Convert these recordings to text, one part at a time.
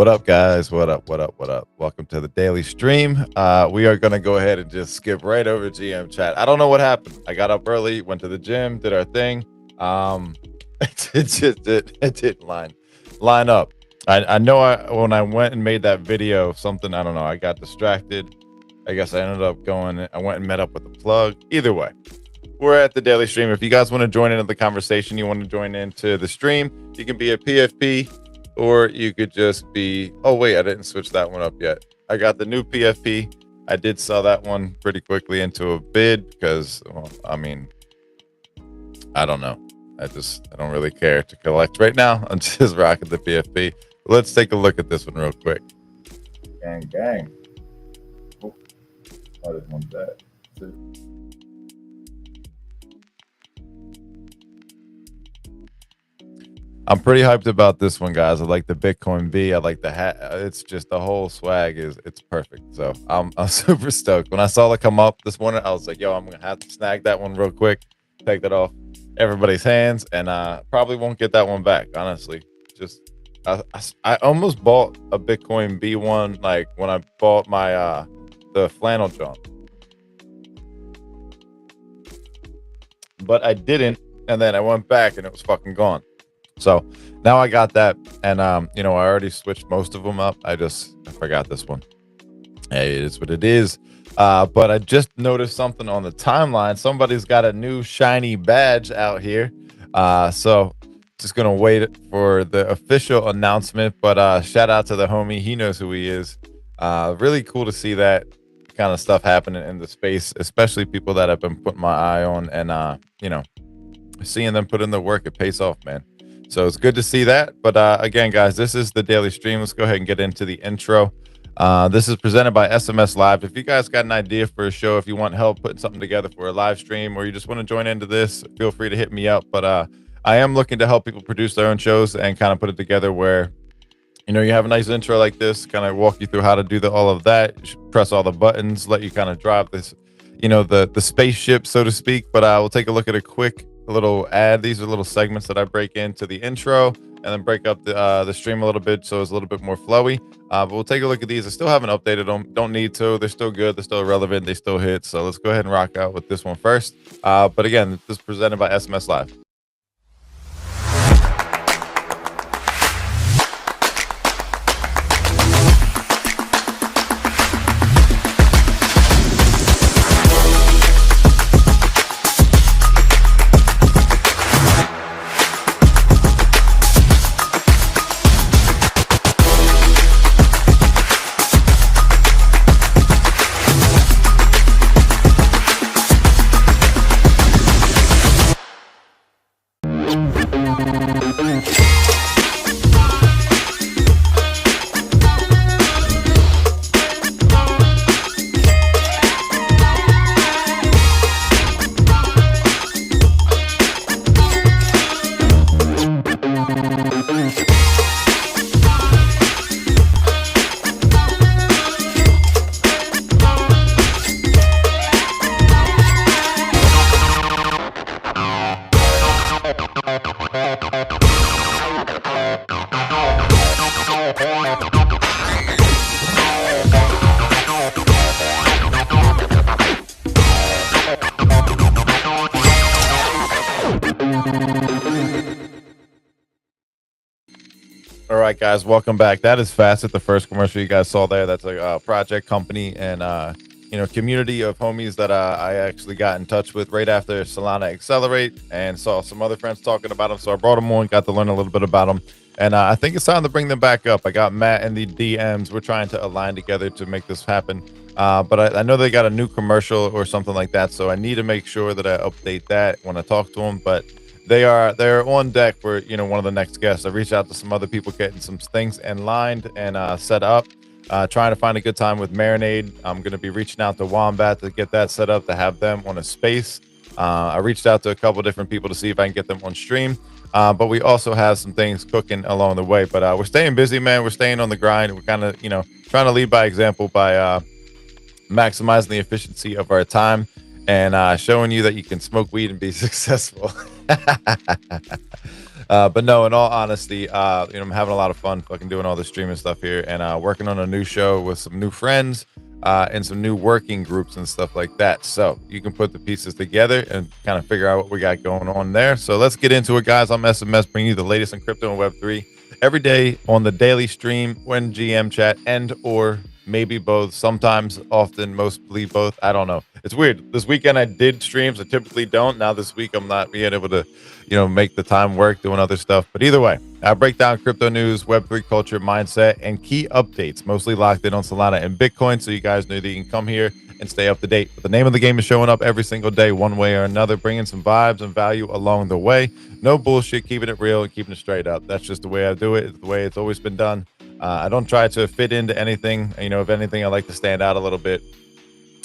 What up, guys? What up? What up? What up? Welcome to the daily stream. We are going to go ahead and just skip right over GM chat. I don't know what happened. I got up early, went to the gym, did our thing. It didn't line up. I know when I went and made that video, something, I don't know, I got distracted. I guess I ended up going, I went and met up with the plug. Either way, we're at the daily stream. If you guys want to join into the conversation, you want to join into the stream, you can be a PFP. Or you could just be, oh, wait, I didn't switch that one up yet. I got the new PFP. I did sell that one pretty quickly into a bid because, well, I mean, I don't know. I don't really care to collect right now. I'm just rocking the PFP. Let's take a look at this one real quick. Gang. Oh, I just want that. I'm pretty hyped about this one, guys. I like the Bitcoin V. I like the hat. It's just the whole swag it's perfect. So I'm super stoked. When I saw it come up this morning, I was like, yo, I'm gonna have to snag that one real quick, take that off everybody's hands, and probably won't get that one back, honestly. Just I almost bought a Bitcoin B1 like when I bought my the flannel jump, but I didn't, and then I went back and it was fucking gone. So now I got that, and I already switched most of them up. I forgot this one. Hey, it is what it is. But I just noticed something on the timeline. Somebody's got a new shiny badge out here. So just gonna wait for the official announcement. But shout out to the homie. He knows who he is. Really cool to see that kind of stuff happening in the space, especially people that I've been putting my eye on, and seeing them put in the work. It pays off, man. So it's good to see that. But again, guys, this is the daily stream. Let's go ahead and get into the intro. This is presented by SMS Live. If you guys got an idea for a show, if you want help putting something together for a live stream, or you just want to join into this, feel free to hit me up. But I am looking to help people produce their own shows and kind of put it together where, you have a nice intro like this, kind of walk you through how to do all of that, press all the buttons, let you kind of drive this, the spaceship, so to speak. But we'll take a look at a little ad. These are little segments that I break into the intro and then break up the stream a little bit so it's a little bit more flowy. But we'll take a look at these. I still haven't updated them. Don't need to. They're still good. They're still relevant. They still hit. So let's go ahead and rock out with this one first. But again, this is presented by SMS Live. All right, guys, welcome back. That is Facet, the first commercial you guys saw there. That's a project company and community of homies that I actually got in touch with right after Solana Accelerate, and saw some other friends talking about them. So I brought them on, got to learn a little bit about them, and I think it's time to bring them back up. I got Matt in the DMs. We're trying to align together to make this happen. But I know they got a new commercial or something like that, so I need to make sure that I update that when I talk to them. But they're on deck for one of the next guests. I reached out to some other people, getting some things in line and set up, trying to find a good time with Marinade. I'm going to be reaching out to Wombat to get that set up, to have them on a space. I reached out to a couple different people to see if I can get them on stream, but we also have some things cooking along the way. But we're staying busy, man. We're staying on the grind. We're kind of trying to lead by example by maximizing the efficiency of our time and showing you that you can smoke weed and be successful. But no, in all honesty, I'm having a lot of fun fucking doing all the streaming stuff here and working on a new show with some new friends and some new working groups and stuff like that. So you can put the pieces together and kind of figure out what we got going on there. So let's get into it, guys. I'm SMS, bringing you the latest in crypto and Web3 every day on the daily stream when GM chat and or maybe both, sometimes, often, mostly both. I don't know. It's weird. This weekend I did streams. I typically don't. Now this week I'm not being able to, make the time work doing other stuff. But either way, I break down crypto news, Web3 culture, mindset, and key updates, mostly locked in on Solana and Bitcoin. So you guys know that you can come here and stay up to date. But the name of the game is showing up every single day, one way or another, bringing some vibes and value along the way. No bullshit, keeping it real and keeping it straight up. That's just the way I do it. It's the way it's always been done. I don't try to fit into anything. If anything, I like to stand out a little bit.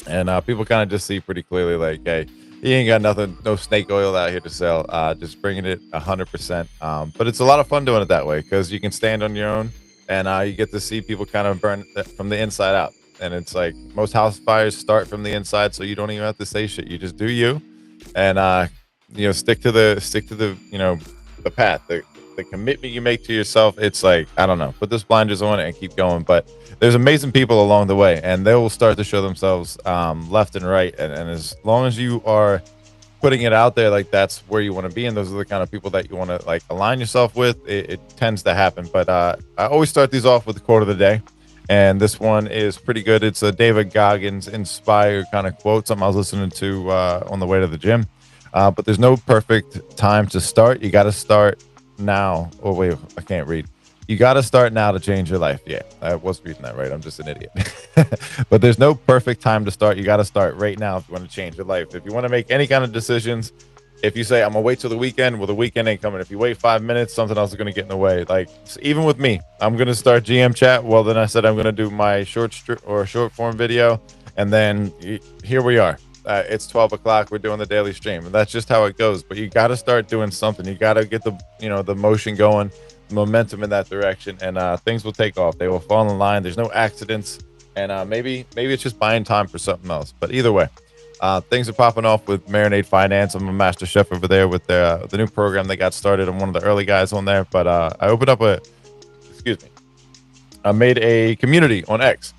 And people kind of just see pretty clearly, like, hey, he ain't got nothing, no snake oil out here to sell. Just bringing it 100%. But it's a lot of fun doing it that way because you can stand on your own and you get to see people kind of burn from the inside out. And it's like most house fires start from the inside, so you don't even have to say shit. You just do you, and stick to the the path. The commitment you make to yourself, it's like, I don't know, put those blinders on and keep going. But there's amazing people along the way, and they will start to show themselves left and right. And as long as you are putting it out there, like that's where you want to be, and those are the kind of people that you want to like align yourself with, it tends to happen. But I always start these off with the quote of the day, and this one is pretty good. It's a David Goggins inspired kind of quote, something I was listening to on the way to the gym. But there's no perfect time to start. You got to start now. Oh wait, I can't read. You got to start now to change your life. Yeah, I was reading that right. I'm just an idiot. But there's no perfect time to start. You got to start right now if you want to change your life. If you want to make any kind of decisions, if you say I'm gonna wait till the weekend, well, the weekend ain't coming. If you wait 5 minutes, something else is gonna get in the way. Like even with me, I'm gonna start GM chat. Well, then I said I'm gonna do my short form video, and then here we are. It's 12 o'clock. We're doing the daily stream, and that's just how it goes. But you got to start doing something. You got to get the motion going, momentum in that direction, and things will take off. They will fall in line. There's no accidents, and maybe it's just buying time for something else. But either way, things are popping off with Marinade Finance. I'm a master chef over there with the new program that got started. I'm one of the early guys on there. But I opened up I made a community on X.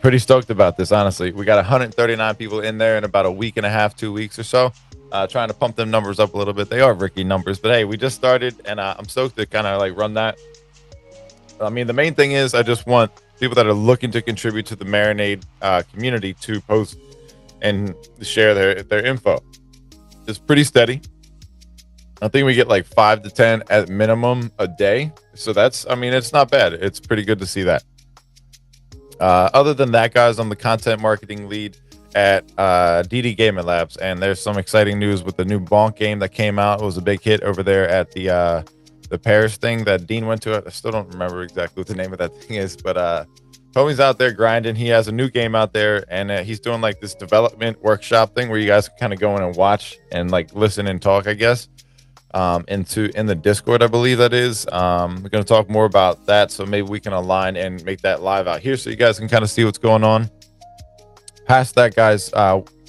Pretty stoked about this, honestly. We got 139 people in there in about a week and a half, 2 weeks or so. Trying to pump them numbers up a little bit. They are Ricky numbers, but hey, we just started, and I'm stoked to kind of like run that. I mean, the main thing is I just want people that are looking to contribute to the Marinade community to post and share their info. It's pretty steady. I think we get like 5 to 10 at minimum a day. So it's not bad. It's pretty good to see that. Other than that, guys, I'm the content marketing lead at DD Gaming Labs, and there's some exciting news with the new Bonk game that came out. It was a big hit over there at the Paris thing that Dean went to. I still don't remember exactly what the name of that thing is, but homie's out there grinding. He has a new game out there, and he's doing like this development workshop thing where you guys can kind of go in and watch and like listen and talk, I guess. In the Discord, I believe that is. We're going to talk more about that, so maybe we can align and make that live out here so you guys can kind of see what's going on. Past that, guys,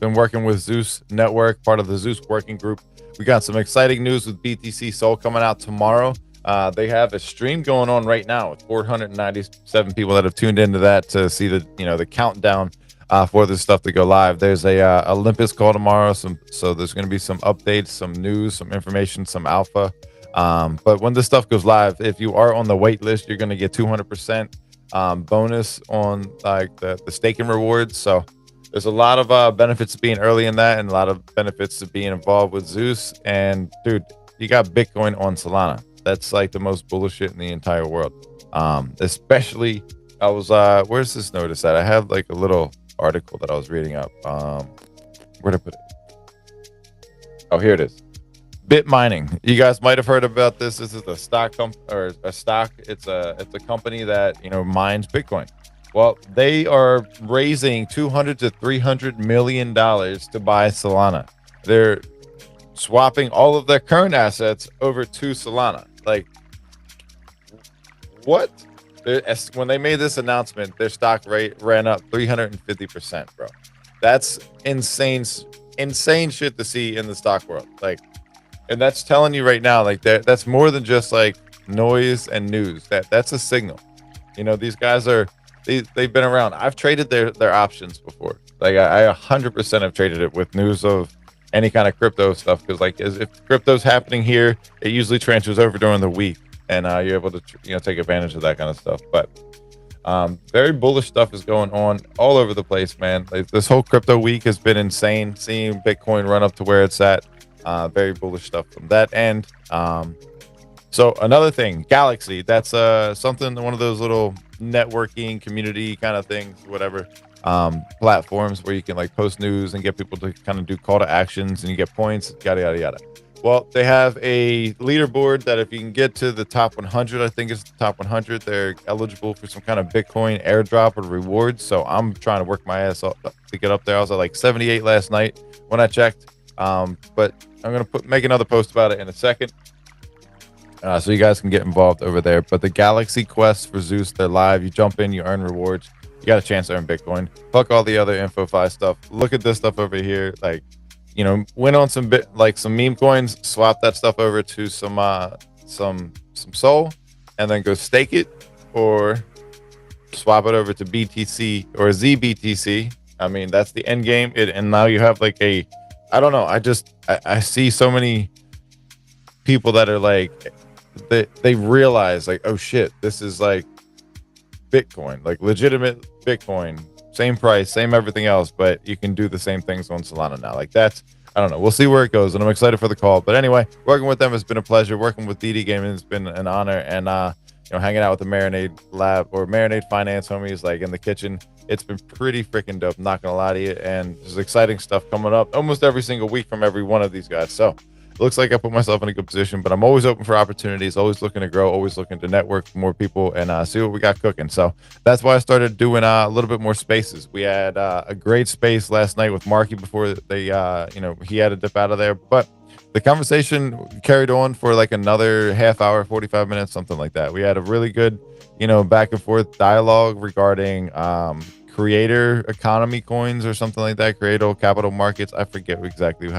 been working with Zeus Network, part of the Zeus working group. We got some exciting news with BTC Soul coming out tomorrow. They have a stream going on right now with 497 people that have tuned into that to see the countdown for this stuff to go live. There's a Olympus call tomorrow, so there's going to be some updates, some news, some information, some alpha. But when this stuff goes live, if you are on the wait list, you're going to get 200% bonus on like the staking rewards. So there's a lot of benefits to being early in that, and a lot of benefits to being involved with Zeus. And dude, you got Bitcoin on Solana. That's like the most bullish shit in the entire world. Especially, I was where's this notice at? I have like a little article that I was reading up. Where'd I put it? Oh, here it is. Bit mining. You guys might have heard about this. This is a stock It's a company that mines Bitcoin. Well, they are raising $200 to $300 million to buy Solana. They're swapping all of their current assets over to Solana. Like, what? When they made this announcement, their stock rate ran up 350%, bro. That's insane shit to see in the stock world. Like, And that's telling you right now, like that's more than just like noise and news. That's a signal. You know, these guys they've been around. I've traded their options before. Like I 100% have traded it with news of any kind of crypto stuff, because like as if crypto's happening here, it usually transfers over during the week, and you're able to take advantage of that kind of stuff. But very bullish stuff is going on all over the place, man. Like, this whole crypto week has been insane. Seeing Bitcoin run up to where it's at, very bullish stuff from that end. So another thing, Galaxy, that's something, one of those little networking community kind of things, whatever, platforms where you can like post news and get people to kind of do call to actions, and you get points, yada yada yada. Well, they have a leaderboard that if you can get to the top 100, I think it's the top 100, they're eligible for some kind of Bitcoin airdrop or rewards. So I'm trying to work my ass off to get up there. I was at like 78 last night when I checked. But I'm gonna make another post about it in a second, so you guys can get involved over there. But the Galaxy Quest for Zeus, they're live. You jump in, you earn rewards. You got a chance to earn Bitcoin. Fuck all the other InfoFi stuff. Look at this stuff over here. Like, win on some some meme coins, swap that stuff over to some Sol, and then go stake it, or swap it over to BTC or ZBTC. I mean, that's the end game. And now you have like I don't know. I see so many people that are like, they realize like, oh shit, this is like Bitcoin, like legitimate Bitcoin, same price, same everything else, but you can do the same things on Solana now. Like that's, I don't know. We'll see where it goes, and I'm excited for the call. But anyway, working with them has been a pleasure. Working with DD Gaming has been an honor, and hanging out with the Marinade Lab or Marinade Finance homies, like in the kitchen, it's been pretty freaking dope. Not gonna lie to you, and there's exciting stuff coming up almost every single week from every one of these guys. So it looks like I put myself in a good position, but I'm always open for opportunities, always looking to grow, always looking to network with more people and see what we got cooking. So that's why I started doing a little bit more spaces. We had a great space last night with Marky before they, he had to dip out of there, but the conversation carried on for like another half hour, 45 minutes, something like that. We had a really good, back and forth dialogue regarding creator economy coins or something like that, creator capital markets. I forget exactly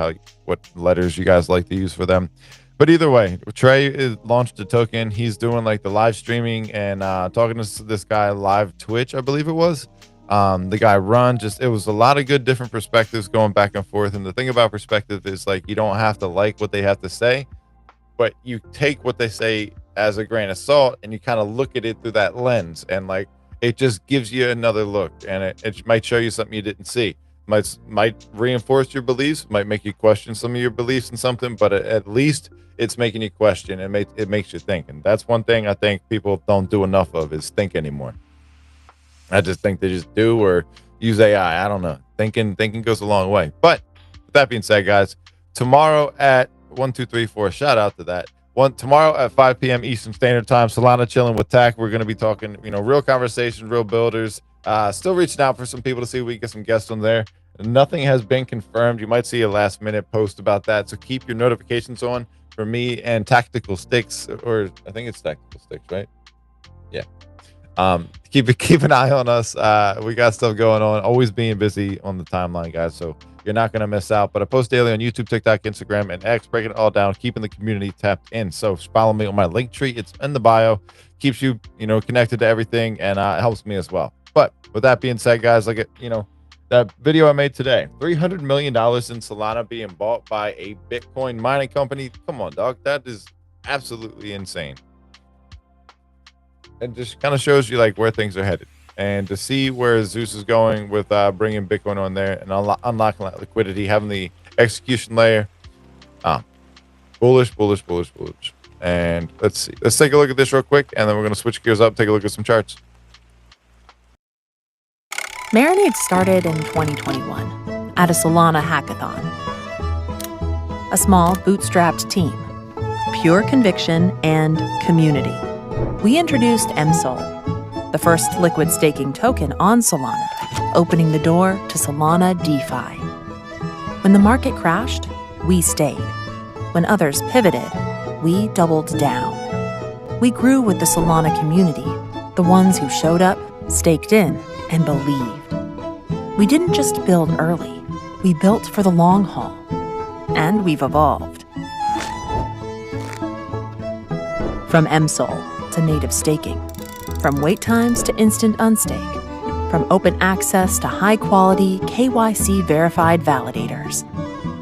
what letters you guys like to use for them, but either way, Trey launched a token. He's doing like the live streaming and talking to this guy live Twitch, I believe it was. The guy it was a lot of good different perspectives going back and forth. And the thing about perspective is like, you don't have to like what they have to say, but you take what they say as a grain of salt and you kind of look at it through that lens, and like it just gives you another look, and it might show you something you didn't see. Might reinforce your beliefs, might make you question some of your beliefs in something, but at least it's making you question, and it makes you think. And that's one thing I think people don't do enough of, is think anymore. I just think they just do, or use AI. I don't know. Thinking goes a long way. But with that being said, guys, tomorrow at 1, 2, 3, 4, shout out to that. Tomorrow at 5 p.m. Eastern Standard Time, Solana Chilling with Tack. We're going to be talking, real conversation, real builders. Still reaching out for some people to see if we can get some guests on there. Nothing has been confirmed. You might see a last minute post about that. So keep your notifications on for me and Tactical Sticks, or I think it's Tactical Sticks, right? Yeah. Keep an eye on us. We got stuff going on, always being busy on the timeline, guys. So you're not going to miss out. But I post daily on YouTube, TikTok, Instagram, and X, breaking it all down, keeping the community tapped in. So follow me on my link tree. It's in the bio. Keeps you, connected to everything, and it helps me as well. But with that being said, guys, like, that video I made today, $300 million in Solana being bought by a Bitcoin mining company. Come on, dog. That is absolutely insane. It just kind of shows you like where things are headed, and to see where Zeus is going with bringing Bitcoin on there and unlocking that liquidity, having the execution layer. Bullish. And let's take a look at this real quick, and then we're going to switch gears up, take a look at some charts. Marinade started in 2021 at a Solana hackathon. A small, bootstrapped team, pure conviction, and community. We introduced MSOL, the first liquid staking token on Solana, opening the door to Solana DeFi. When the market crashed, we stayed. When others pivoted, we doubled down. We grew with the Solana community, the ones who showed up, staked in, and believed. We didn't just build early, we built for the long haul. And we've evolved. From MSOL to native staking, from wait times to instant unstake, from open access to high-quality KYC verified validators.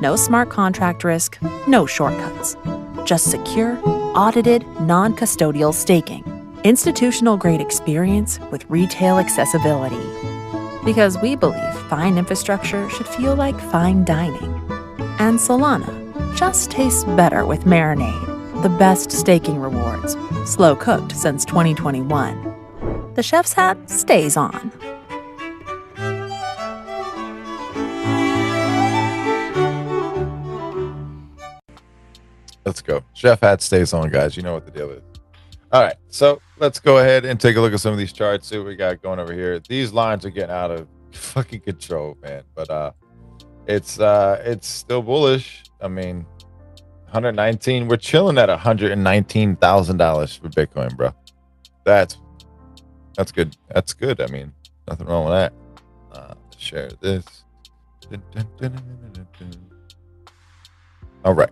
No smart contract risk, no shortcuts. Just secure, audited, non-custodial staking. Institutional-grade experience with retail accessibility. Because we believe fine infrastructure should feel like fine dining. And Solana just tastes better with Marinade, the best staking rewards, slow cooked since 2021. The chef's hat stays on. Let's go. Chef hat stays on, guys. You know what the deal is. All right, so let's go ahead and take a look at some of these charts, see what we got going over here. These lines are getting out of fucking control, man. But it's still bullish. I mean, 119. We're chilling at $119,000 for Bitcoin, bro. That's good. That's good. I mean, nothing wrong with that. Share this. All right.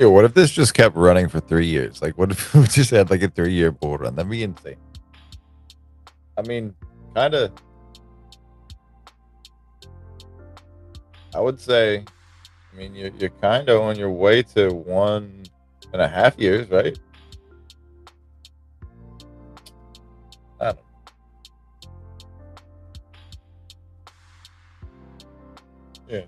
Yeah, what if this just kept running for 3 years? Like, what if we just had like a 3-year bull run? That'd be insane. I mean, kind of. I would say, I mean, you're kind of on your way to 1.5 years, right? I don't know. Yeah.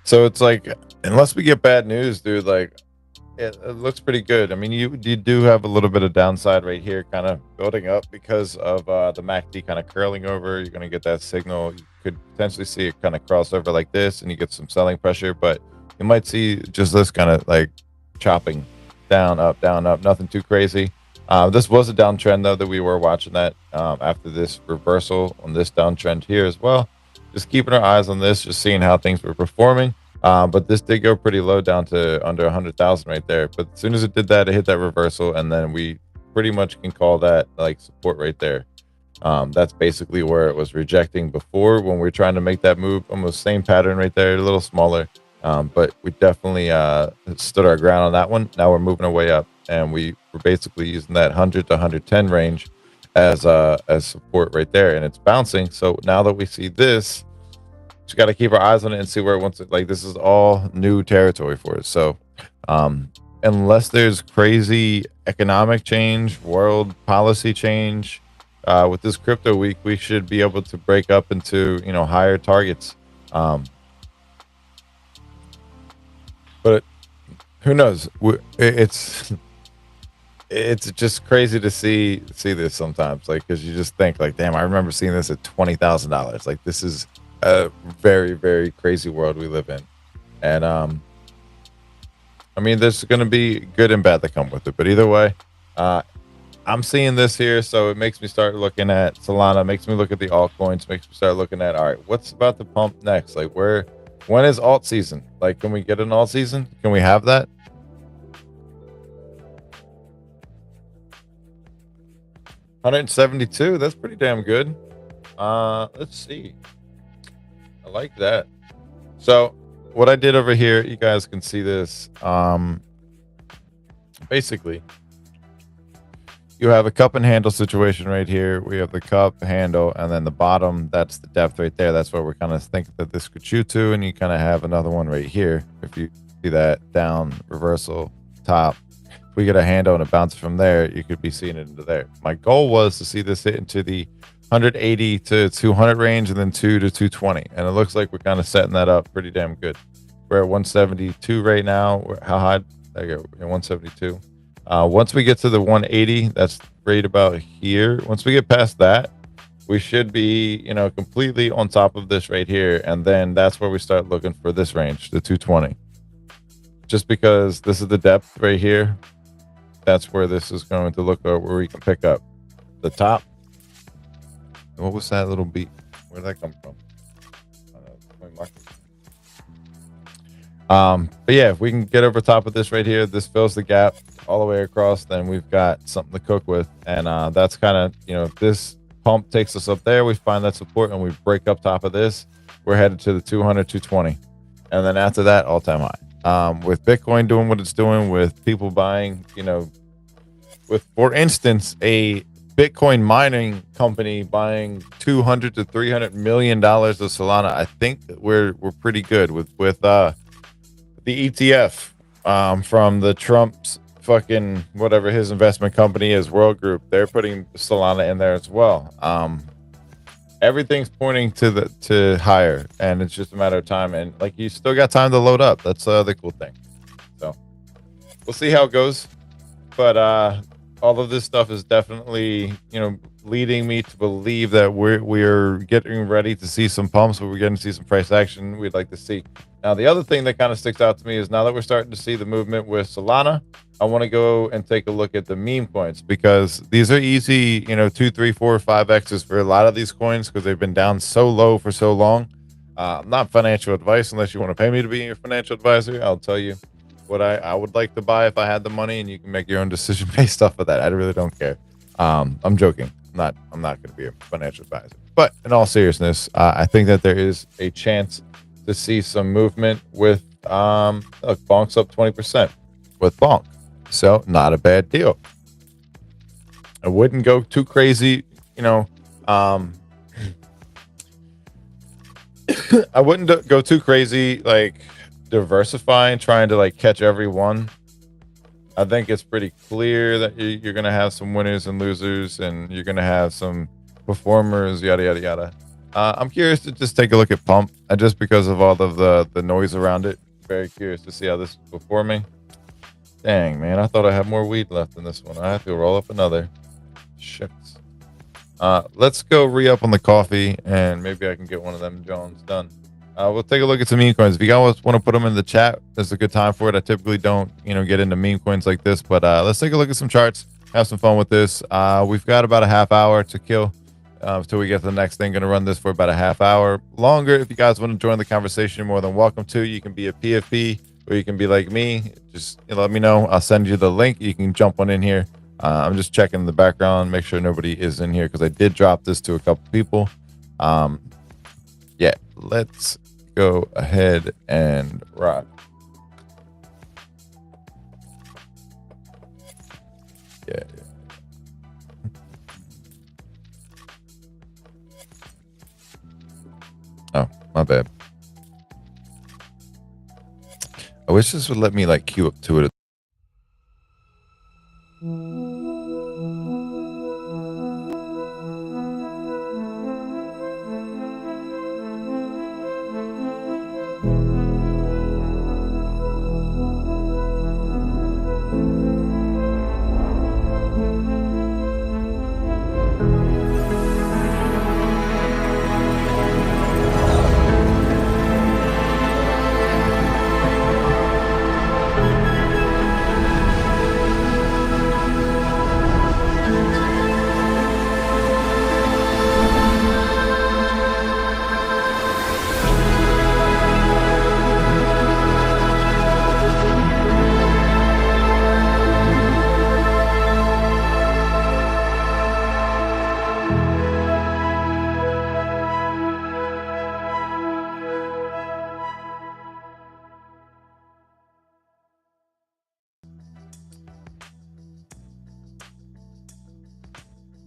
So it's like, unless we get bad news, dude, like it looks pretty good. I mean, you do have a little bit of downside right here, kind of building up because of the MACD kind of curling over. You're going to get that signal. You could potentially see it kind of cross over like this, and you get some selling pressure, but you might see just this kind of like chopping down, up, nothing too crazy. This was a downtrend, though, that we were watching that after this reversal on this downtrend here as well. Just keeping our eyes on this, just seeing how things were performing. But this did go pretty low, down to under 100,000 right there. But as soon as it did that, it hit that reversal, and then we pretty much can call that like support right there. That's basically where it was rejecting before when we were trying to make that move. Almost same pattern right there, a little smaller. But we definitely stood our ground on that one. Now we're moving our way up, and we were basically using that 100 to 110 range as support right there, and it's bouncing. So now that we see this, just got to keep our eyes on it and see where it wants to. Like, this is all new territory for us. So unless there's crazy economic change, world policy change with this crypto week, we should be able to break up into higher targets. But who knows? It's just crazy to see this sometimes, like, because you just think like, damn, I remember seeing this at $20,000. Like, this is a very, very crazy world we live in. And I mean, there's going to be good and bad that come with it, but either way, I'm seeing this here, so it makes me start looking at Solana, makes me look at the altcoins, makes me start looking at, all right, what's about to pump next? Like, when is alt season? Like, can we get an alt season? Can we have that? $172, that's pretty damn good. Let's see. I like that. So what I did over here, you guys can see this. Basically, you have a cup and handle situation right here. We have the cup, handle, and then the bottom, that's the depth right there. That's where we're kind of thinking that this could shoot to, and you kind of have another one right here. If you see that, down, reversal, top. If we get a handle and it bounces from there, you could be seeing it into there. My goal was to see this hit into the 180 to 200 range, and then 2 to 220. And it looks like we're kind of setting that up pretty damn good. We're at 172 right now. How high? There you go. 172. Once we get to the 180, that's right about here. Once we get past that, we should be, completely on top of this right here. And then that's where we start looking for this range, the 220. Just because this is the depth right here. That's where this is going to look, where we can pick up the top. What was that little beat? Where did that come from? But yeah, if we can get over top of this right here, this fills the gap all the way across, then we've got something to cook with. And that's kind of, if this pump takes us up there, we find that support and we break up top of this, we're headed to the 200, 220. And then after that, all-time high. With Bitcoin doing what it's doing, with people buying, with, for instance, a Bitcoin mining company buying 200 to 300 million dollars of Solana, I think that we're pretty good with the ETF from the Trump's fucking whatever his investment company is, World Group. They're putting Solana in there as well. Everything's pointing to higher, and it's just a matter of time. And like, you still got time to load up. That's the cool thing. So we'll see how it goes. But all of this stuff is definitely, leading me to believe that we're getting ready to see some pumps, but we're getting to see some price action we'd like to see. Now, the other thing that kind of sticks out to me is now that we're starting to see the movement with Solana, I want to go and take a look at the meme coins, because these are easy, 2, 3, 4, 5x's for a lot of these coins because they've been down so low for so long. Not financial advice, unless you want to pay me to be your financial advisor. I'll tell you what I would like to buy if I had the money, and you can make your own decision based off of that. I really don't care. I'm joking. I'm not going to be a financial advisor. But in all seriousness, I think that there is a chance to see some movement with look, Bonk's up 20% with Bonk. So not a bad deal. I wouldn't go too crazy, I wouldn't go too crazy, like diversifying, trying to like catch every one. I think it's pretty clear that you're going to have some winners and losers, and you're going to have some performers, yada, yada, yada. I'm curious to just take a look at Pump, and just because of all of the noise around it. Very curious to see how this is performing. Dang, man, I thought I had more weed left in this one. I have to roll up another. Shit. Let's go re-up on the coffee, and maybe I can get one of them Jones done. We'll take a look at some meme coins. If you guys want to put them in the chat, this is a good time for it. I typically don't, get into meme coins like this, but let's take a look at some charts, have some fun with this. We've got about a half hour to kill until we get to the next thing. Going to run this for about a half hour longer. If you guys want to join the conversation, you're more than welcome to. You can be a PFP, or you can be like me. Just let me know. I'll send you the link. You can jump on in here. I'm just checking the background, make sure nobody is in here, because I did drop this to a couple people. Yeah, let's go ahead and rock. Yeah. Oh, my bad. I wish this would let me like queue up to it.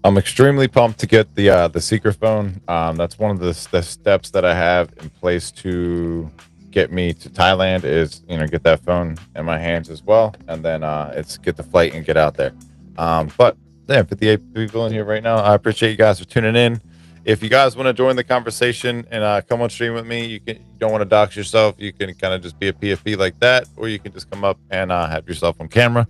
I'm extremely pumped to get the secret phone. That's one of the steps that I have in place to get me to Thailand is, get that phone in my hands as well. And then it's get the flight and get out there. But yeah, 58 people in here right now. I appreciate you guys for tuning in. If you guys want to join the conversation and come on stream with me, you don't want to dox yourself. You can kind of just be a PFP like that, or you can just come up and have yourself on camera.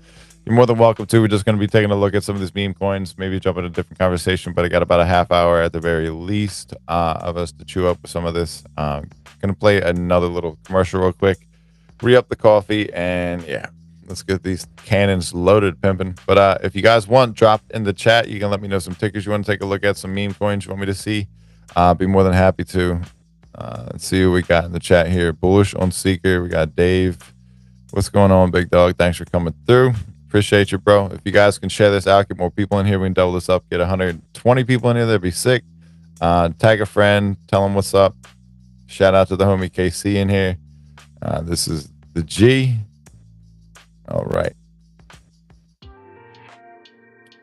You're more than welcome to. We're just going to be taking a look at some of these meme coins, maybe jump in a different conversation, but I got about a half hour at the very least of us to chew up with some of this. Going to play another little commercial real quick, re-up the coffee, and yeah, let's get these cannons loaded, pimping. But if you guys want, drop in the chat. You can let me know some tickers you want to take a look at, some meme coins you want me to see. Be more than happy to. Let's see what we got in the chat here. Bullish on Seeker. We got Dave. What's going on, big dog? Thanks for coming through. Appreciate you, bro. If you guys can share this out, get more people in here. We can double this up. Get 120 people in here. That'd be sick. Tag a friend. Tell them what's up. Shout out to the homie KC in here. This is the G. All right.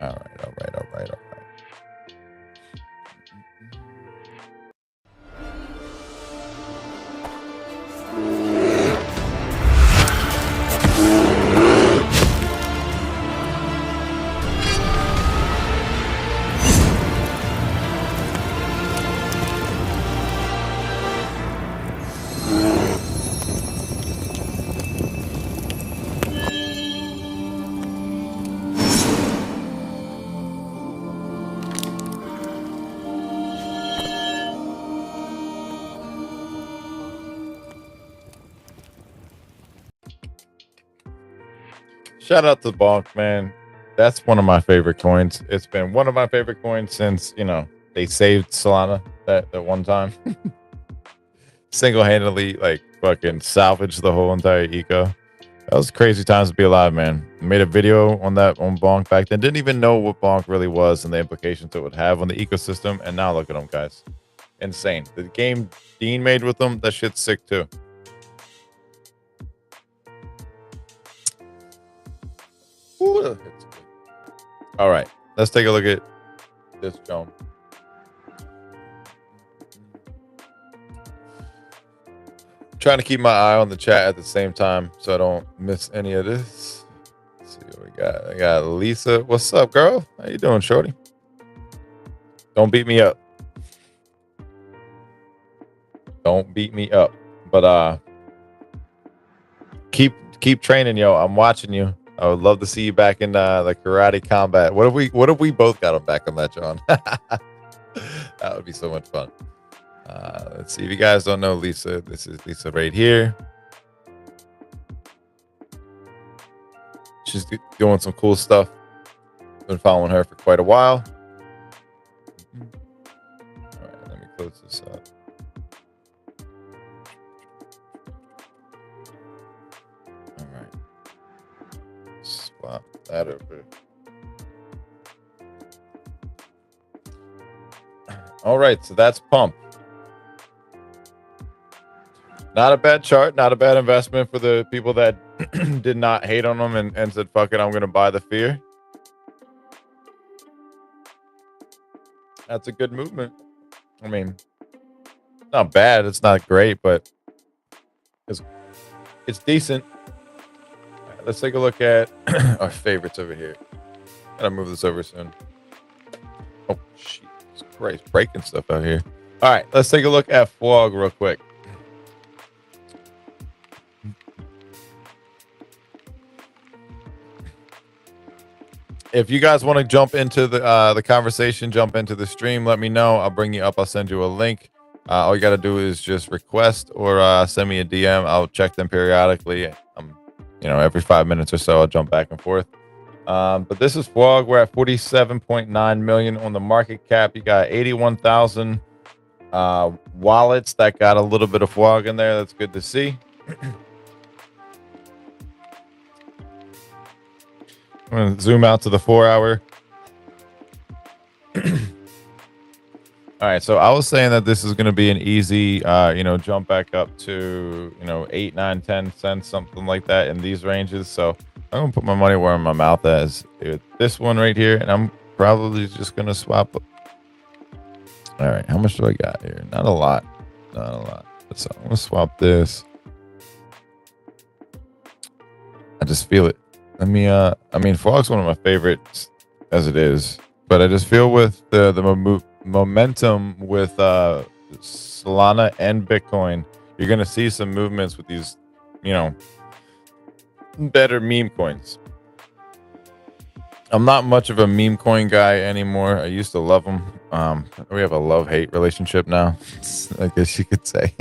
All right. Shout out to Bonk, man. That's one of my favorite coins. It's been one of my favorite coins since, they saved Solana that one time. Single-handedly, like, fucking salvaged the whole entire eco. That was crazy times to be alive, man. I made a video on Bonk back then. Didn't even know what Bonk really was and the implications it would have on the ecosystem. And now look at them, guys. Insane. The game Dean made with them, that shit's sick too. Ooh, all right, let's take a look at this, Joan. Trying to keep my eye on the chat at the same time so I don't miss any of this. Let's see what we got. I got Lisa. What's up, girl? How you doing, shorty? Don't beat me up. Don't beat me up. But keep training, yo. I'm watching you. I would love to see you back in the karate combat. What if we both got him back on that, John? That would be so much fun. Let's see. If you guys don't know Lisa, this is Lisa right here. She's doing some cool stuff. Been following her for quite a while. All right, let me close this up. All right. Swap that over. All right, so that's Pump. Not a bad chart, not a bad investment for the people that did not hate on them and said, fuck it, I'm going to buy the fear. That's a good movement. I mean, not bad. It's not great, but it's decent. All right, let's take a look at our favorites over here. Gotta move this over soon. Oh, Jesus Christ, breaking stuff out here. All right, let's take a look at Fwog real quick. If you guys want to jump into the conversation, jump into the stream, let me know. I'll bring you up. I'll send you a link. All you got to do is just request or send me a DM. I'll check them periodically. Every 5 minutes or so, I'll jump back and forth. But this is Fwog. We're at 47.9 million on the market cap. You got 81,000 wallets that got a little bit of Fwog in there. That's good to see. I'm going to zoom out to the 4 hour. All right. So I was saying that this is going to be an easy, jump back up to, 8, 9, 10 cents, something like that in these ranges. So I'm going to put my money where my mouth is. This one right here. And I'm probably just going to swap. All right. How much do I got here? Not a lot. So I'm going to swap this. I just feel it. Fwog's one of my favorites as it is, but I just feel with the momentum with Solana and Bitcoin, you're going to see some movements with these, better meme coins. I'm not much of a meme coin guy anymore. I used to love them. We have a love-hate relationship now, I guess you could say.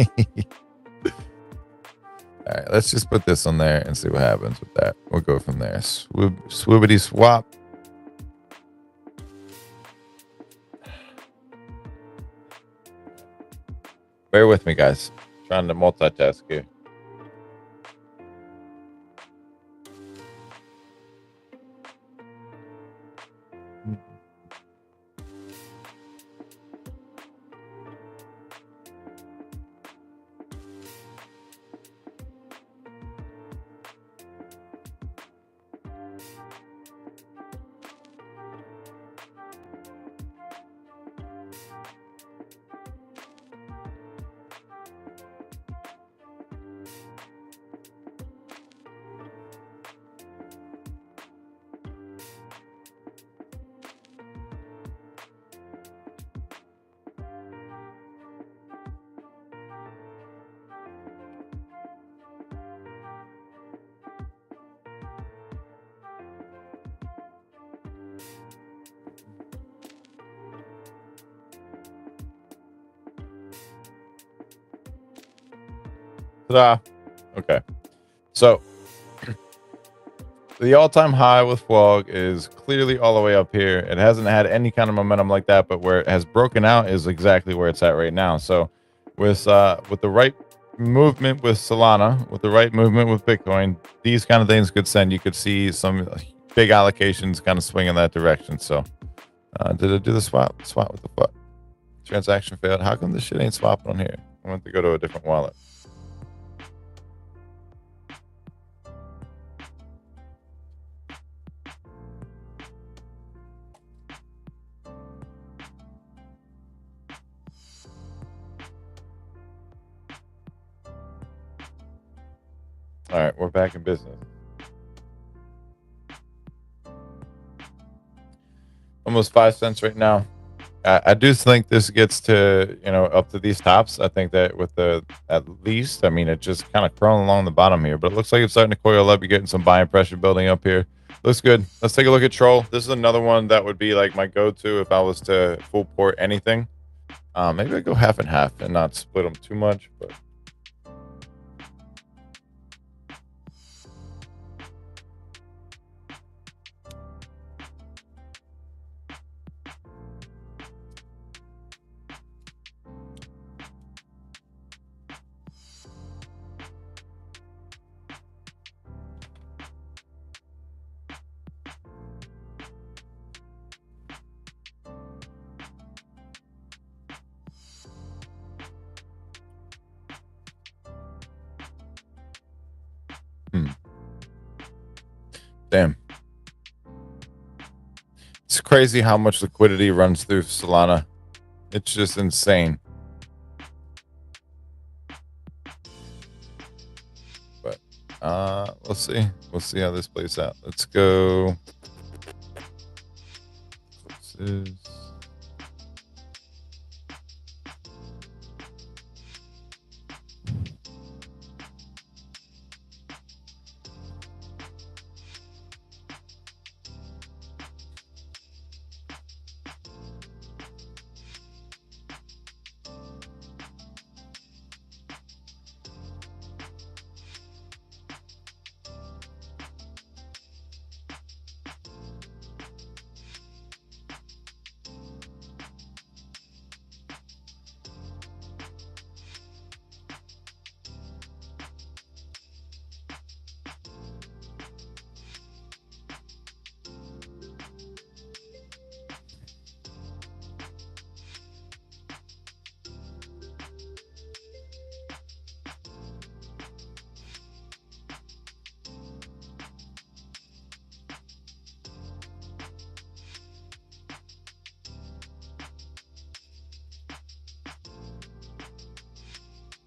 All right, let's just put this on there and see what happens with that. We'll go from there. Swoobity swap. Bear with me, guys. Trying to multitask here. Ta-da. Okay. So the all-time high with Fog is clearly all the way up here. It hasn't had any kind of momentum like that, but where it has broken out is exactly where it's at right now. So with the right movement with Solana, with the right movement with Bitcoin, these kind of things could send. You could see some big allocations kind of swing in that direction. So did it do the swap? Swap with the fuck? Transaction failed. How come this shit ain't swapping on here? I want to go to a different wallet. All right, we're back in business. Almost 5 cents right now. I do think this gets to, up to these tops. I think that with at least, I mean, it just kind of crawling along the bottom here, but it looks like it's starting to coil up. You're getting some buying pressure building up here. Looks good. Let's take a look at Troll. This is another one that would be like my go-to if I was to full port anything. Maybe I go half and half and not split them too much, but. Damn. It's crazy how much liquidity runs through Solana. It's just insane. But we'll see. We'll see how this plays out. Let's go. This is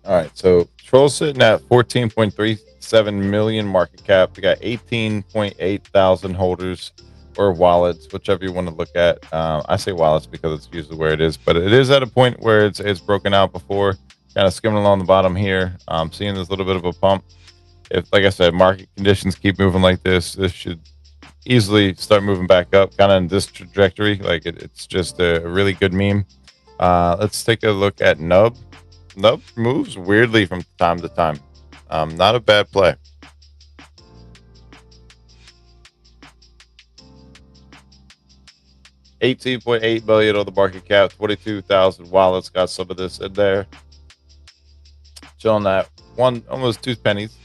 all right. So Troll's sitting at 14.37 million market cap. We got 18.8 thousand holders or wallets, whichever you want to look at. I say wallets because it's usually where it is, but it is at a point where it's broken out before, kind of skimming along the bottom here. Seeing this little bit of a pump. If, like I said, market conditions keep moving like this should easily start moving back up, kind of in this trajectory. Like it's just a really good meme. Let's take a look at Nub. Nub moves weirdly from time to time. Not a bad play. $18.8 billion on the market cap, 22,000 wallets. Got some of this in there. Chilling that one, almost 2 pennies.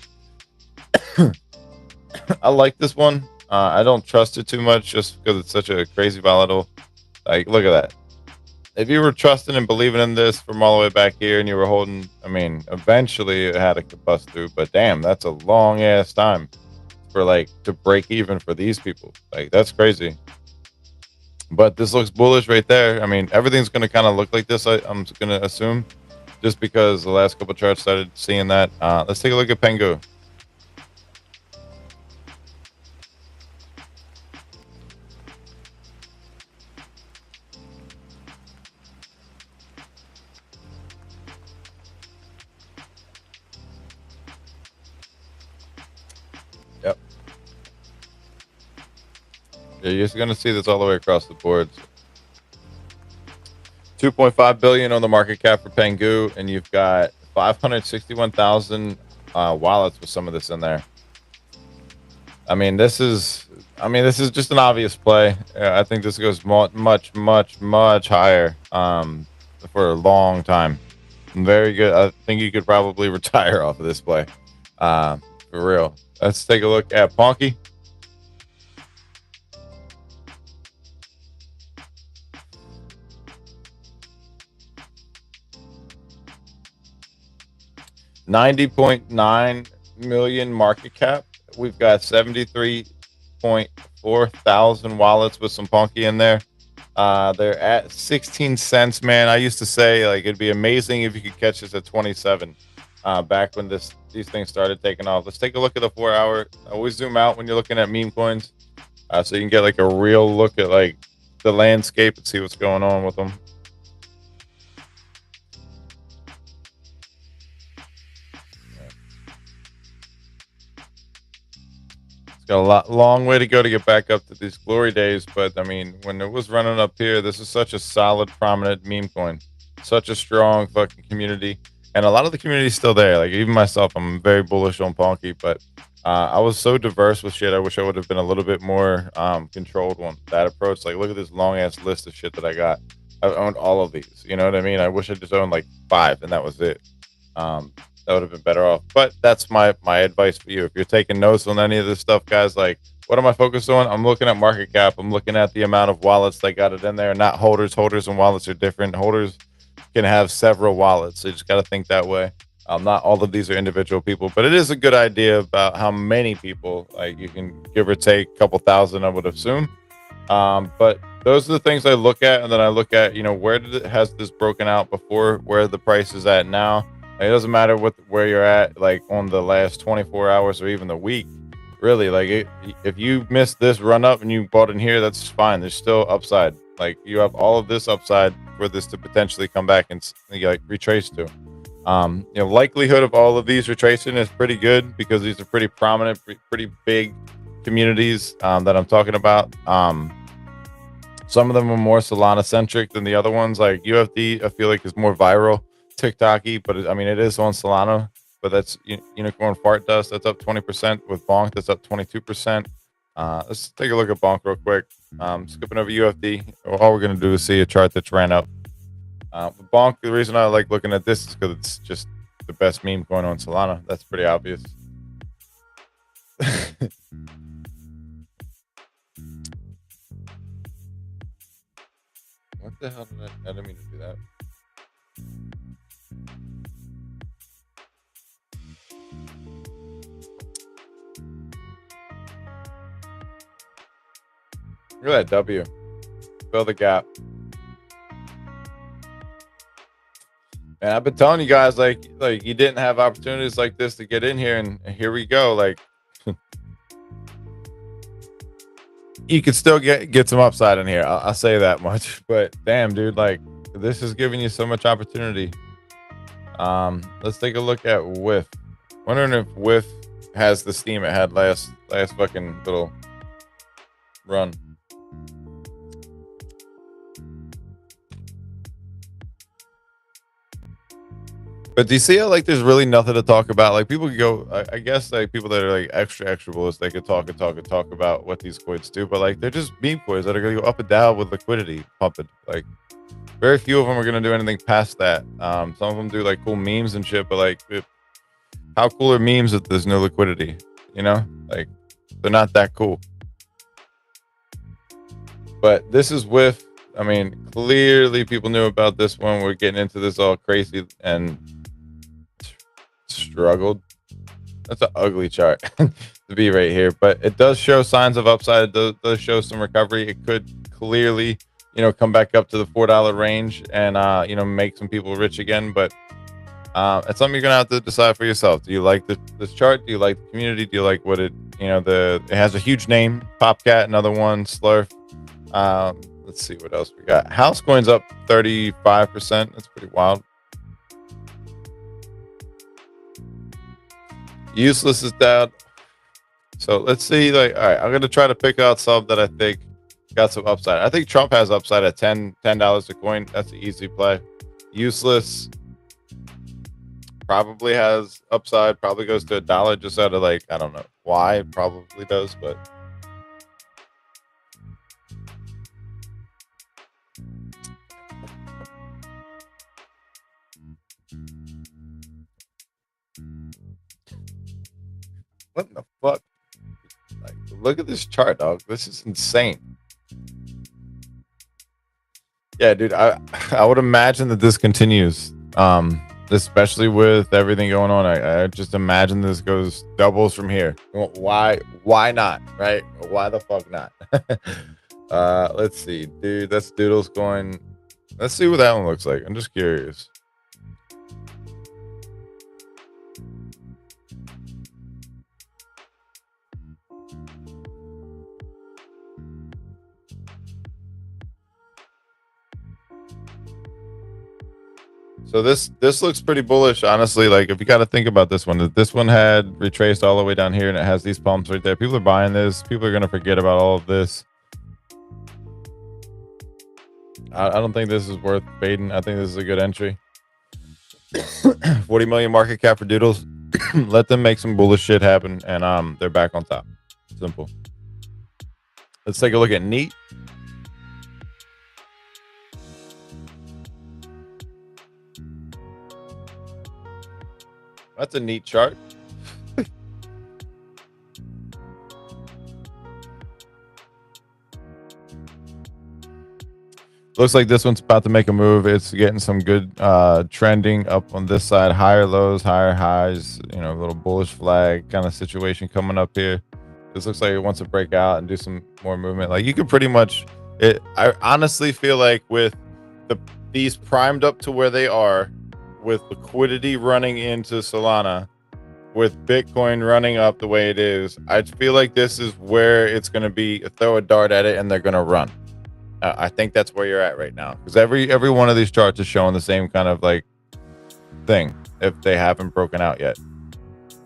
I like this one. I don't trust it too much just because it's such a crazy volatile. Like, look at that. If you were trusting and believing in this from all the way back here and you were holding, I mean, eventually it had to bust through, but damn, that's a long ass time for like to break even for these people. Like, that's crazy. But this looks bullish right there. I mean, everything's going to kind of look like this, I'm going to assume, just because the last couple charts started seeing that. Let's take a look at Pengu. Yep. Yeah, you're going to see this all the way across the board. 2.5 billion on the market cap for Pengu, and you've got 561,000 wallets with some of this in there. I mean, this is just an obvious play. I think this goes much higher for a long time. Very good. I think you could probably retire off of this play. For real. Let's take a look at Ponky. $90.9 million market cap. We've got 73.4 thousand wallets with some Ponky in there. They're at 16 cents, man. I used to say like it'd be amazing if you could catch this at 27. Back when these things started taking off. Let's take a look at the 4 hour. Always zoom out when you're looking at meme coins, so you can get like a real look at like the landscape and see what's going on with them. Got a long way to go to get back up to these glory days, but I mean, when it was running up here, this is such a solid, prominent meme coin, such a strong fucking community, and a lot of the community is still there. Like even myself, I'm very bullish on Ponky, but I was so diverse with shit. I wish I would have been a little bit more controlled on that approach. Like, look at this long ass list of shit that I got. I've owned all of these. You know what I mean? I wish I just owned like 5, and that was it. That would have been better off. But that's my advice for you. If you're taking notes on any of this stuff, guys, like, what am I focused on? I'm looking at market cap. I'm looking at the amount of wallets that got it in there, not holders. Holders and wallets are different. Holders can have several wallets. So you just got to think that way. Not all of these are individual people, but it is a good idea about how many people, like you can give or take a couple thousand, I would assume. But those are the things I look at. And then I look at, where has this broken out before, where the price is at now. It doesn't matter where you're at, like on the last 24 hours or even the week. Really, like if you missed this run up and you bought in here, that's fine. There's still upside. Like you have all of this upside for this to potentially come back and like retrace to. Likelihood of all of these retracing is pretty good because these are pretty prominent, pretty big communities that I'm talking about. Some of them are more Solana centric than the other ones. Like UFD, I feel like is more viral. TikTok-y, but it is on Solana, but that's Unicorn Fart Dust, that's up 20%. With Bonk, that's up 22%. Let's take a look at Bonk real quick. Skipping over UFD, all we're going to do is see a chart that's ran up. Bonk, the reason I like looking at this is because it's just the best meme coin on Solana. That's pretty obvious. What the hell did I didn't mean to do that. Look at that W. Fill the gap. And I've been telling you guys, like you didn't have opportunities like this to get in here, and here we go. Like you could still get some upside in here. I'll say that much. But damn, dude, like this is giving you so much opportunity. Let's take a look at Whiff. Wondering if Whiff has the steam it had last fucking little run. But do you see how like there's really nothing to talk about? Like people could go, I guess like people that are like extra bullish, they could talk about what these coins do, but like they're just meme coins that are gonna go up and down with liquidity pumping. Like Very few of them are gonna do anything past that. Some of them do like cool memes and shit, but like, how cool are memes if there's no liquidity? You know, like they're not that cool. But this is with, I mean, clearly people knew about this one. We're getting into this all crazy and struggled. That's an ugly chart to be right here, but it does show signs of upside. It does show some recovery. It could clearly, come back up to the $4 range and, make some people rich again. But it's something you're going to have to decide for yourself. Do you like this chart? Do you like the community? Do you like what it, it has a huge name, Popcat, another one, Slurf. Let's see what else we got. House coins up 35%. That's pretty wild. Useless is down. So let's see. All right, I'm gonna try to pick out some that I think got some upside. I think Trump has upside at $10 a coin. That's an easy play. Useless probably has upside. Probably goes to $1 just out of I don't know why. It probably does, but. What in the fuck? Look at this chart, dog. This is insane. Yeah, dude. I would imagine that this continues. Especially with everything going on. I just imagine this goes doubles from here. Why not? Right? Why the fuck not? Let's see, dude. That's Doodles going. Let's see what that one looks like. I'm just curious. So this looks pretty bullish, honestly. If you got to think about this one had retraced all the way down here and it has these pumps right there. People are buying this. People are going to forget about all of this. I don't think this is worth fading. I think this is a good entry. 40 million market cap for Doodles. Let them make some bullish shit happen, and they're back on top. Simple. Let's take a look at Neat. That's a neat chart. Looks like this one's about to make a move. It's getting some good trending up on this side. Higher lows, higher highs, a little bullish flag kind of situation coming up here. This looks like it wants to break out and do some more movement. You could pretty much, I honestly feel like with these primed up to where they are, with liquidity running into Solana, with Bitcoin running up the way it is, I feel like this is where it's going to be. Throw a dart at it and they're going to run. I think that's where you're at right now, because every one of these charts is showing the same kind of thing if they haven't broken out yet.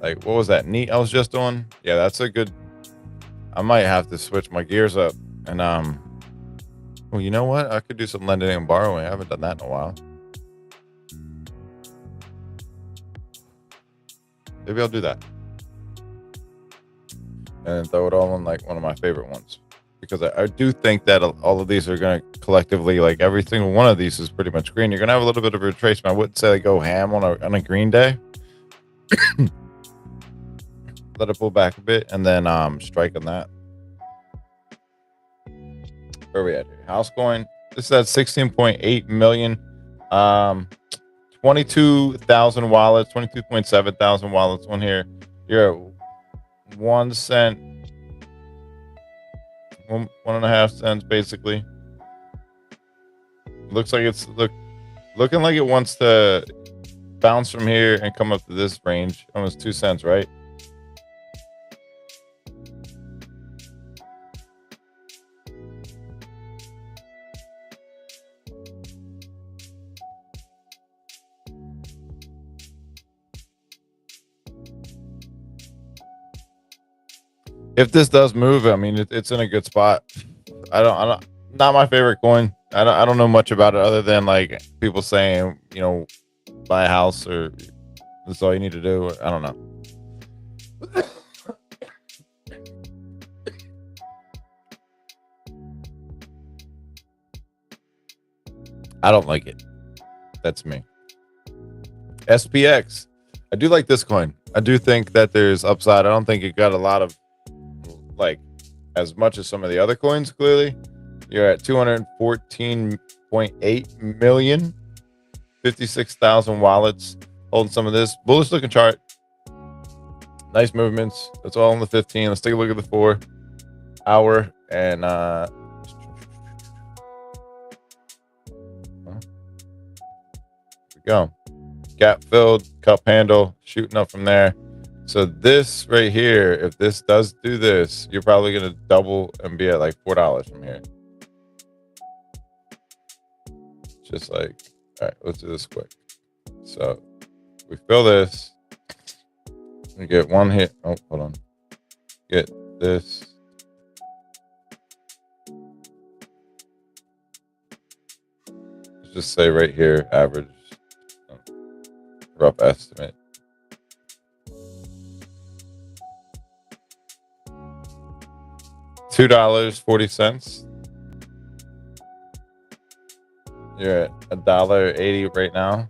What was that Neat I was just on? Yeah, that's a good. I might have to switch my gears up and well, you know what? I could do some lending and borrowing. I haven't done that in a while. Maybe I'll do that. And throw it all on one of my favorite ones. Because I do think that all of these are going to collectively, every single one of these is pretty much green. You're going to have a little bit of a retracement. I wouldn't say they go ham on a green day. Let it pull back a bit and then strike on that. Where are we at here? House coin. This is at 16.8 million. 22,000 wallets, 22.7 thousand wallets on here. You're at 1 cent, 1.5 cents basically. Looks like it's looking like it wants to bounce from here and come up to this range. Almost 2 cents, right? If this does move, I mean, it's in a good spot. I don't, not my favorite coin. I don't know much about it other than people saying, buy a house or that's all you need to do. I don't know. I don't like it. That's me. SPX. I do like this coin. I do think that there's upside. I don't think it got a lot of, like, as much as some of the other coins, clearly. You're at 214.8 million, 56,000 wallets holding some of this. Bullish looking chart. Nice movements. That's all on the 15. Let's take a look at the 4 hour and here we go. Gap filled, cup handle, shooting up from there. So this right here, if this does do this, you're probably gonna double and be at like $4 from here. Just like, all right, let's do this quick. So we fill this. We get one hit. Oh, hold on. Get this. Let's just say right here, average, rough estimate. $2.40. You're at $1.80 right now.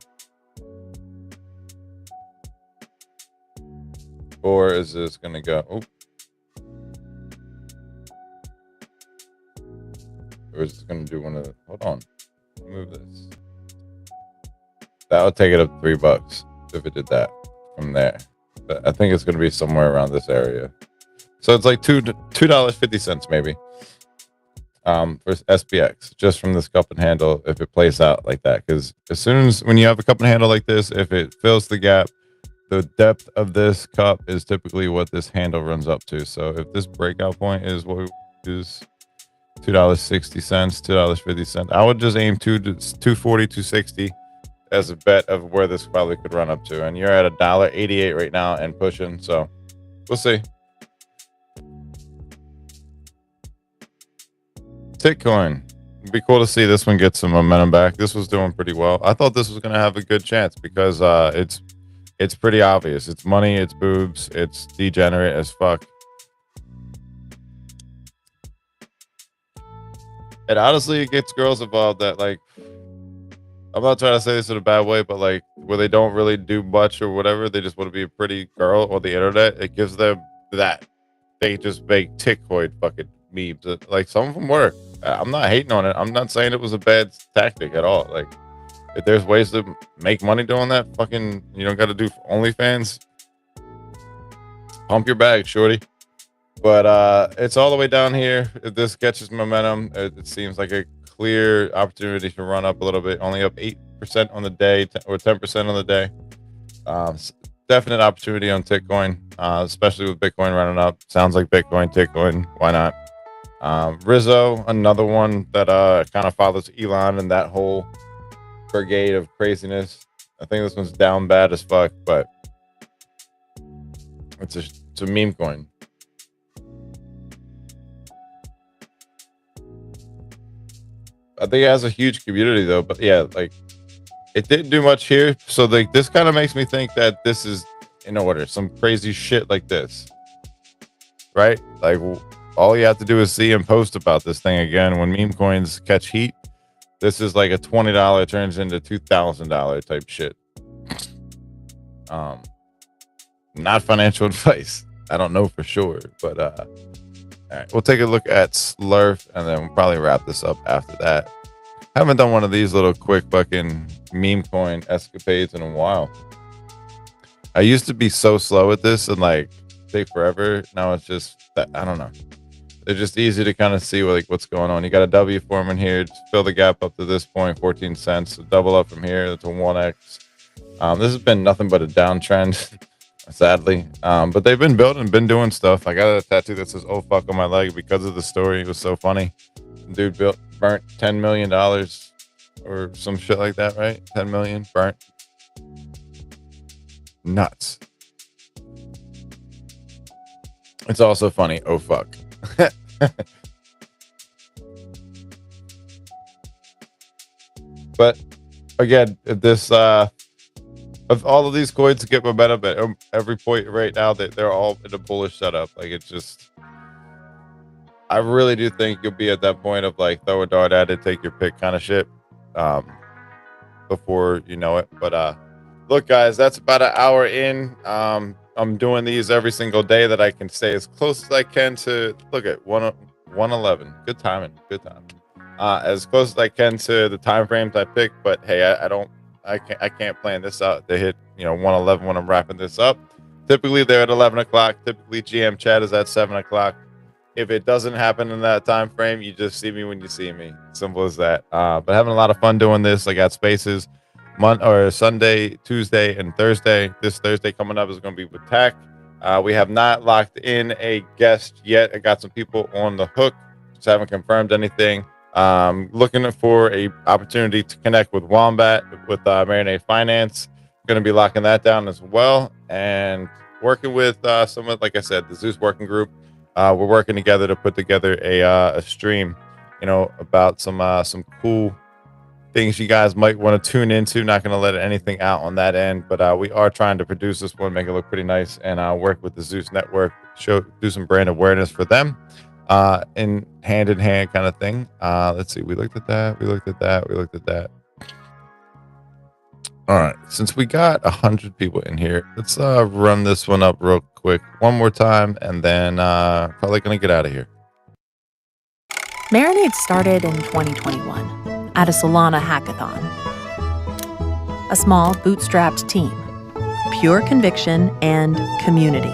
Or is this gonna go? Oh. Or is this gonna do one of the? Hold on. Move this. That would take it up $3 if it did that from there. But I think it's gonna be somewhere around this area. So it's like $2.50 maybe. For SPX, just from this cup and handle, if it plays out like that. Because as soon as when you have a cup and handle like this, if it fills the gap, the depth of this cup is typically what this handle runs up to. So if this breakout point is what we use, $2.60, $2.50, I would just aim $2.40, $2.60 as a bet of where this probably could run up to. And you're at $1.88 right now and pushing. So we'll see. Titcoin. It'd be cool to see this one get some momentum back. This was doing pretty well. I thought this was going to have a good chance because it's pretty obvious. It's money, it's boobs, it's degenerate as fuck. And honestly, it gets girls involved that, like, I'm not trying to say this in a bad way, but like where they don't really do much or whatever, they just want to be a pretty girl on the internet. It gives them that. They just make Titcoin fucking memes. Like, some of them work. I'm not hating on it. I'm not saying it was a bad tactic at all. Like, if there's ways to make money doing that, fucking, you don't got to do OnlyFans. Pump your bag, shorty. But it's all the way down here. If this catches momentum, it seems like a clear opportunity to run up a little bit. Only up 8% on the day, or 10% on the day. Definite opportunity on Titcoin, especially with Bitcoin running up. Sounds like Bitcoin, Titcoin. Why not? Rizzo, another one that kind of follows Elon and that whole brigade of craziness. I think this one's down bad as fuck, but it's a meme coin. I think it has a huge community though, but yeah, like, it didn't do much here. So like, this kind of makes me think that this is in order. Some crazy shit like this, right? Like, all you have to do is see and post about this thing again. When meme coins catch heat, this is like a $20 turns into $2,000 type shit. Not financial advice. I don't know for sure, but all right, we'll take a look at Slurf and then we'll probably wrap this up after that. Haven't done one of these little quick fucking meme coin escapades in a while. I used to be so slow at this and like take forever. Now it's just that, I don't know. They're just easy to kind of see like what's going on. You got a W forming here. Just fill the gap up to this point, 14 cents. So double up from here. That's a 1x. This has been nothing but a downtrend, sadly. But they've been building, been doing stuff. I got a tattoo that says "Oh fuck" on my leg because of the story. It was so funny. Dude burnt $10 million or some shit like that, right? 10 million burnt. Nuts. It's also funny. Oh fuck. But again, this of all of these coins to get momentum at every point right now, that they're all in a bullish setup. Like, it's just, I really do think you'll be at that point of like throw a dart at it, take your pick kind of shit. before you know it. But look, guys, that's about an hour in. I'm doing these every single day that I can stay as close as I can to look at 111. Good timing. Good timing. As close as I can to the time frames I picked, but hey, I can't plan this out to hit 111 when I'm wrapping this up. Typically they're at 11 o'clock. Typically GM chat is at 7 o'clock. If it doesn't happen in that time frame, you just see me when you see me. Simple as that. But having a lot of fun doing this. I got spaces Sunday, Tuesday, and Thursday. This Thursday coming up is going to be with Tack. We have not locked in a guest yet. I got some people on the hook, just haven't confirmed anything. Looking for a opportunity to connect with Wombat with Marinade Finance. Going to be locking that down as well, and working with some of, like I said, the Zeus working group. We're working together to put together a stream, about some cool things you guys might want to tune into. Not going to let anything out on that end, but we are trying to produce this one, make it look pretty nice, and work with the Zeus network, do some brand awareness for them, in hand kind of thing. Let's see. We looked at that. All right. Since we got 100 people in here, let's run this one up real quick one more time, and then probably going to get out of here. Marinade started in 2021 at a Solana hackathon. A small, bootstrapped team, pure conviction, and community.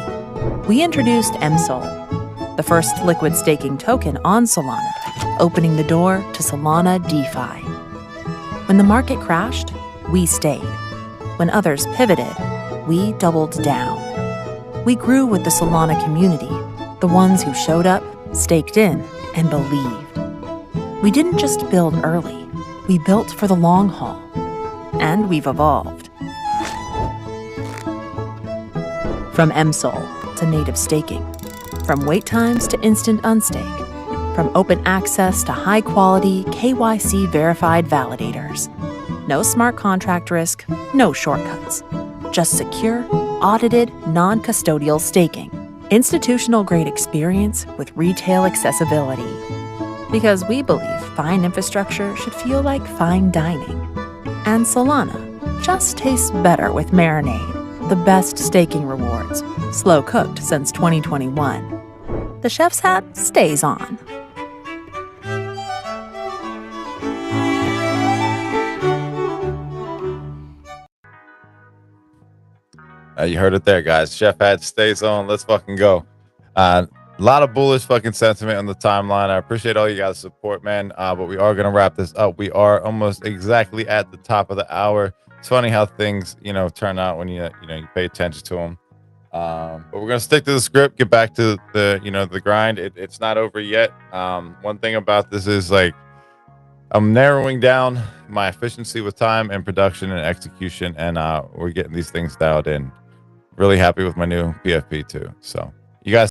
We introduced MSOL, the first liquid staking token on Solana, opening the door to Solana DeFi. When the market crashed, we stayed. When others pivoted, we doubled down. We grew with the Solana community, the ones who showed up, staked in, and believed. We didn't just build early. We built for the long haul, and we've evolved. From MSOL to native staking, from wait times to instant unstake, from open access to high-quality KYC verified validators. No smart contract risk, no shortcuts. Just secure, audited, non-custodial staking. Institutional-grade experience with retail accessibility. Because we believe fine infrastructure should feel like fine dining. And Solana just tastes better with Marinade, the best staking rewards, slow cooked since 2021. The chef's hat stays on. You heard it there, guys. Chef hat stays on. Let's fucking go. A lot of bullish fucking sentiment on the timeline. I appreciate all you guys' support, man. But we are gonna wrap this up. We are almost exactly at the top of the hour. It's funny how things, turn out when you pay attention to them. But we're gonna stick to the script. Get back to the grind. It's not over yet. One thing about this is I'm narrowing down my efficiency with time and production and execution, and we're getting these things dialed in. Really happy with my new PFP too. So you guys